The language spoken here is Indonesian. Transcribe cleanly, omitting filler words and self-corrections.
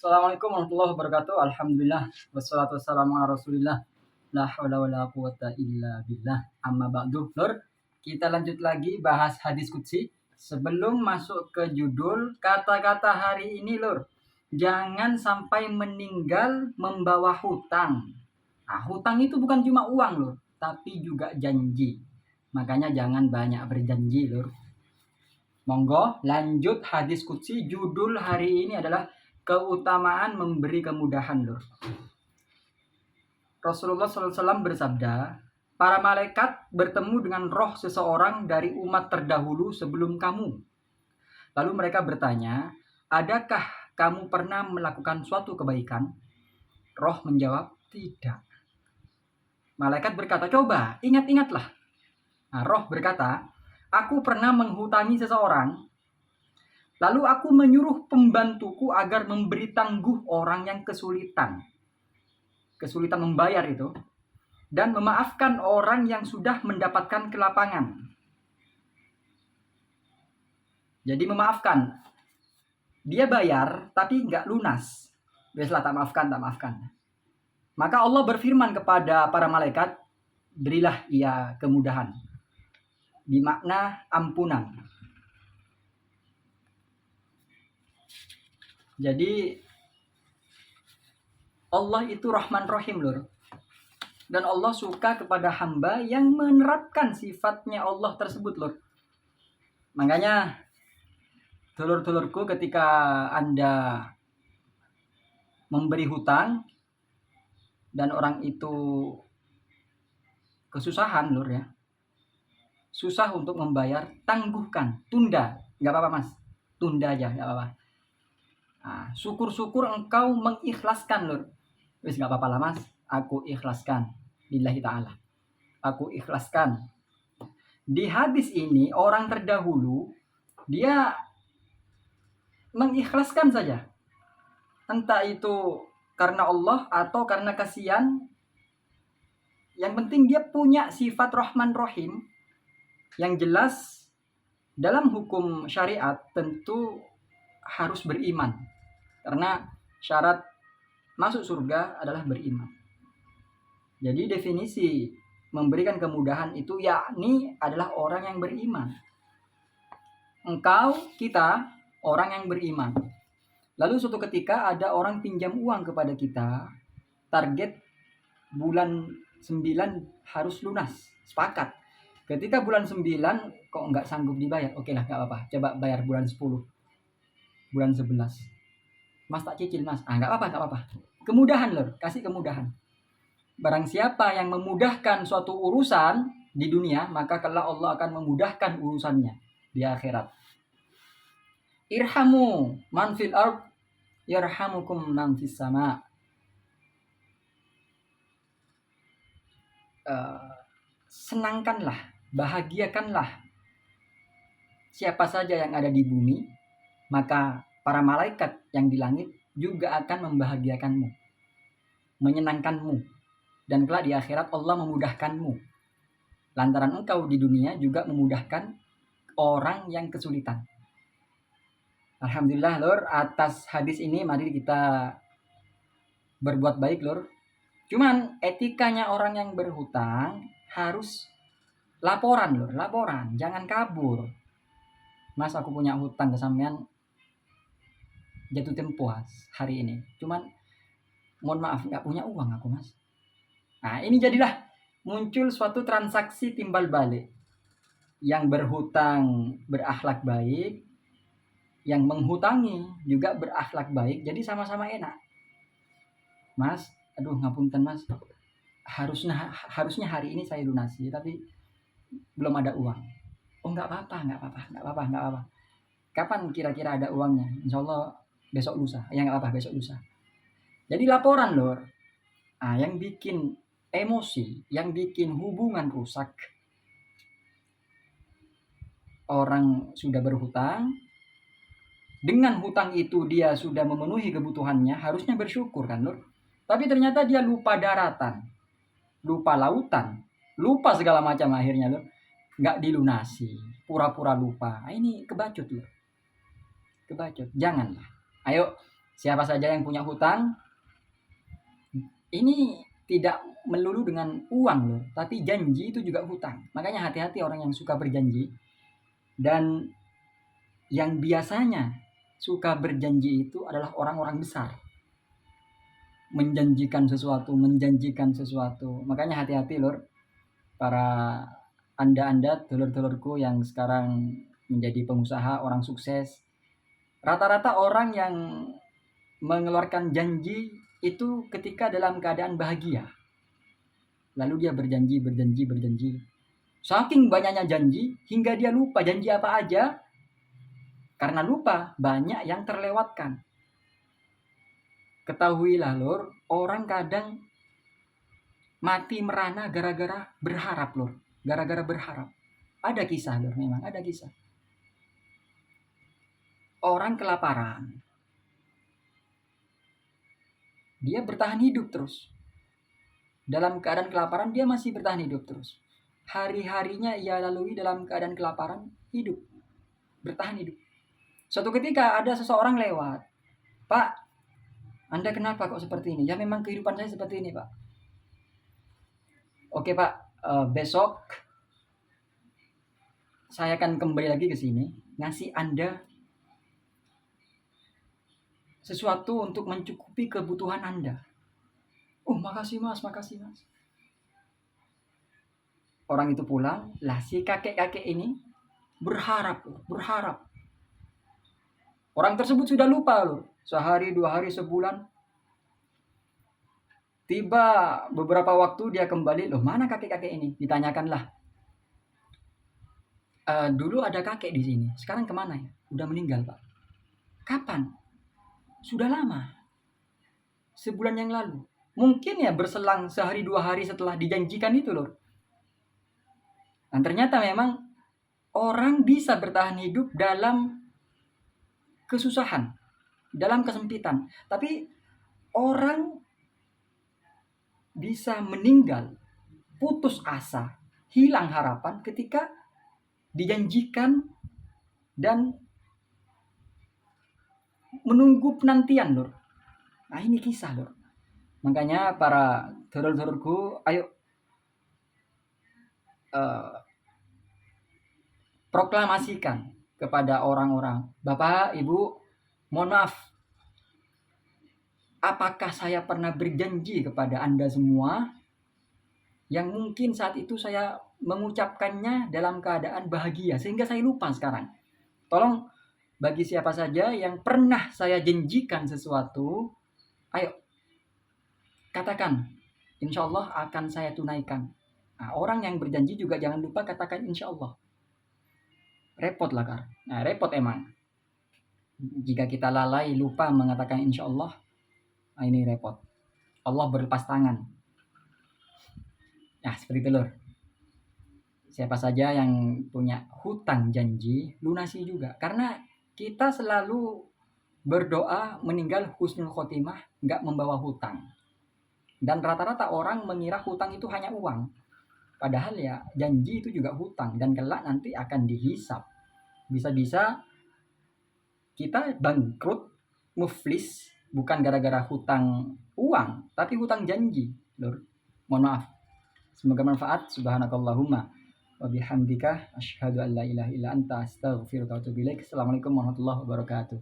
Assalamualaikum warahmatullahi wabarakatuh. Alhamdulillah wassalatu wassalamu ala Rasulillah. La haula wala quwata illa billah. Amma ba'du. Lur, kita lanjut lagi bahas hadis qudsi. Sebelum masuk ke judul kata-kata hari ini, Lur. Jangan sampai meninggal membawa hutang. Nah, hutang itu bukan cuma uang, Lur, tapi juga janji. Makanya jangan banyak berjanji, Lur. Monggo lanjut hadis qudsi. Judul hari ini adalah keutamaan memberi kemudahan, Lur. Rasulullah SAW bersabda, para malaikat bertemu dengan roh seseorang dari umat terdahulu sebelum kamu. Lalu mereka bertanya, adakah kamu pernah melakukan suatu kebaikan? Roh menjawab, tidak. Malaikat berkata, coba ingat-ingatlah. Nah, roh berkata, aku pernah menghutangi seseorang. Lalu aku menyuruh pembantuku agar memberi tangguh orang yang kesulitan membayar itu, dan memaafkan orang yang sudah mendapatkan kelapangan. Jadi memaafkan. Dia bayar tapi nggak lunas. Biasalah tak maafkan. Maka Allah berfirman kepada para malaikat, berilah ia kemudahan. Bermakna ampunan. Jadi Allah itu Rahman Rahim, Lur. Dan Allah suka kepada hamba yang menerapkan sifatnya Allah tersebut, Lur. Makanya dulur-dulurku, ketika Anda memberi hutang dan orang itu kesusahan, Lur, ya. Susah untuk membayar, tangguhkan, tunda. Nggak apa-apa, Mas. Tunda aja, nggak apa-apa. Nah, syukur-syukur engkau mengikhlaskan, Lur. Wis nggak apa-apa lah, Mas. Aku ikhlaskan. Lillahi ta'ala. Aku ikhlaskan. Di hadis ini, orang terdahulu, dia mengikhlaskan saja. Entah itu karena Allah atau karena kasihan. Yang penting dia punya sifat Rahman Rahim. Yang jelas, dalam hukum syariat tentu harus beriman. Karena syarat masuk surga adalah beriman. Jadi definisi memberikan kemudahan itu yakni adalah orang yang beriman. Engkau, kita, orang yang beriman. Lalu suatu ketika ada orang pinjam uang kepada kita, target bulan 9 harus lunas, sepakat. Ketika bulan 9 kok nggak sanggup dibayar, oke lah, nggak apa-apa, coba bayar bulan 10, bulan 11. Mas tak cicil, Mas. Nggak apa-apa. Kemudahan, Lur, kasih kemudahan. Barang siapa yang memudahkan suatu urusan di dunia, maka kelak Allah akan memudahkan urusannya di akhirat. Irhamu man fil ard yarhamukum man fis sama. Senangkanlah, bahagiakanlah siapa saja yang ada di bumi, maka para malaikat yang di langit juga akan membahagiakanmu, menyenangkanmu, dan kelak di akhirat Allah memudahkanmu. Lantaran engkau di dunia juga memudahkan orang yang kesulitan. Alhamdulillah, Lur, atas hadis ini mari kita berbuat baik, Lur. Cuman etikanya orang yang berhutang harus laporan, Lur, laporan, jangan kabur. Mas, aku punya hutang ke sampean, jatuh tempo hari ini. Cuman mohon maaf, nggak punya uang aku, Mas. Nah, ini jadilah muncul suatu transaksi timbal balik. Yang berhutang berakhlak baik, yang menghutangi juga berakhlak baik, jadi sama-sama enak. Mas, aduh ngapunten, Mas, harusnya hari ini saya lunasi, tapi belum ada uang. Oh, nggak apa-apa. Kapan kira-kira ada uangnya? Insya Allah besok lusa. Ya nggak apa-apa, besok lusa. Jadi laporan, Lur. Nah, yang bikin emosi, yang bikin hubungan rusak, orang sudah berhutang, dengan hutang itu dia sudah memenuhi kebutuhannya, harusnya bersyukur kan, Lur. Tapi ternyata dia lupa daratan, lupa lautan, lupa segala macam akhirnya, Lur. Nggak dilunasi, pura-pura lupa. Nah, ini kebacut, Lur. Kebacut. Janganlah. Ayo Siapa saja yang punya hutang, ini tidak melulu dengan uang loh, tapi janji itu juga hutang. Makanya hati-hati orang yang suka berjanji. Dan yang biasanya suka berjanji itu adalah orang-orang besar. Menjanjikan sesuatu. Makanya hati-hati lor, para anda telur-telurku yang sekarang menjadi pengusaha, orang sukses. Rata-rata orang yang mengeluarkan janji itu ketika dalam keadaan bahagia. Lalu dia berjanji. Saking banyaknya janji hingga dia lupa janji apa aja. Karena lupa, banyak yang terlewatkan. Ketahuilah lor, orang kadang mati merana gara-gara berharap lor. Gara-gara berharap. Ada kisah lor, memang ada kisah. Orang kelaparan. Dia bertahan hidup terus. Dalam keadaan kelaparan dia masih bertahan hidup terus. Hari-harinya ia lalui dalam keadaan kelaparan, hidup. Bertahan hidup. Suatu ketika ada seseorang lewat. Pak, Anda kenapa kok seperti ini? Ya memang kehidupan saya seperti ini, Pak. Oke, Pak, besok saya akan kembali lagi ke sini. Ngasih Anda sesuatu untuk mencukupi kebutuhan Anda. Oh, makasih mas. Orang itu pulang, lah si kakek-kakek ini berharap. Orang tersebut sudah lupa loh. Sehari, 2 hari, sebulan. Tiba beberapa waktu dia kembali, loh mana kakek-kakek ini? Ditanyakanlah. Dulu ada kakek di sini, sekarang kemana ya? Udah meninggal Pak. Kapan? Sudah lama. Sebulan yang lalu. Mungkin ya berselang sehari 2 hari setelah dijanjikan itu loh. Dan ternyata memang orang bisa bertahan hidup dalam kesusahan, dalam kesempitan. Tapi orang bisa meninggal, putus asa, hilang harapan ketika dijanjikan dan menunggu penantian lor. Nah ini kisah lor. Makanya para dulur-dulurku, ayo proklamasikan kepada orang-orang. Bapak, Ibu, mohon maaf. Apakah saya pernah berjanji kepada Anda semua yang mungkin saat itu saya mengucapkannya dalam keadaan bahagia sehingga saya lupa sekarang. Tolong bagi siapa saja yang pernah saya janjikan sesuatu, ayo katakan, insya Allah akan saya tunaikan. Nah, orang yang berjanji juga jangan lupa katakan insya Allah. Repot lah Kar. Nah, repot emang. Jika kita lalai lupa mengatakan insya Allah, nah ini repot. Allah berlepas tangan. Nah, seperti itu lor. Siapa saja yang punya hutang janji, lunasi juga. Karena kita selalu berdoa meninggal husnul khotimah, nggak membawa hutang. Dan rata-rata orang mengira hutang itu hanya uang. Padahal ya janji itu juga hutang. Dan kelak nanti akan dihisap. Bisa-bisa kita bangkrut, muflis, bukan gara-gara hutang uang, tapi hutang janji. Lur. Mohon maaf. Semoga manfaat. Subhanakallahumma wa bihamdika asyhadu an la ilaha illa anta astaghfiruka wa atubu ilaik. Assalamualaikum warahmatullahi wabarakatuh.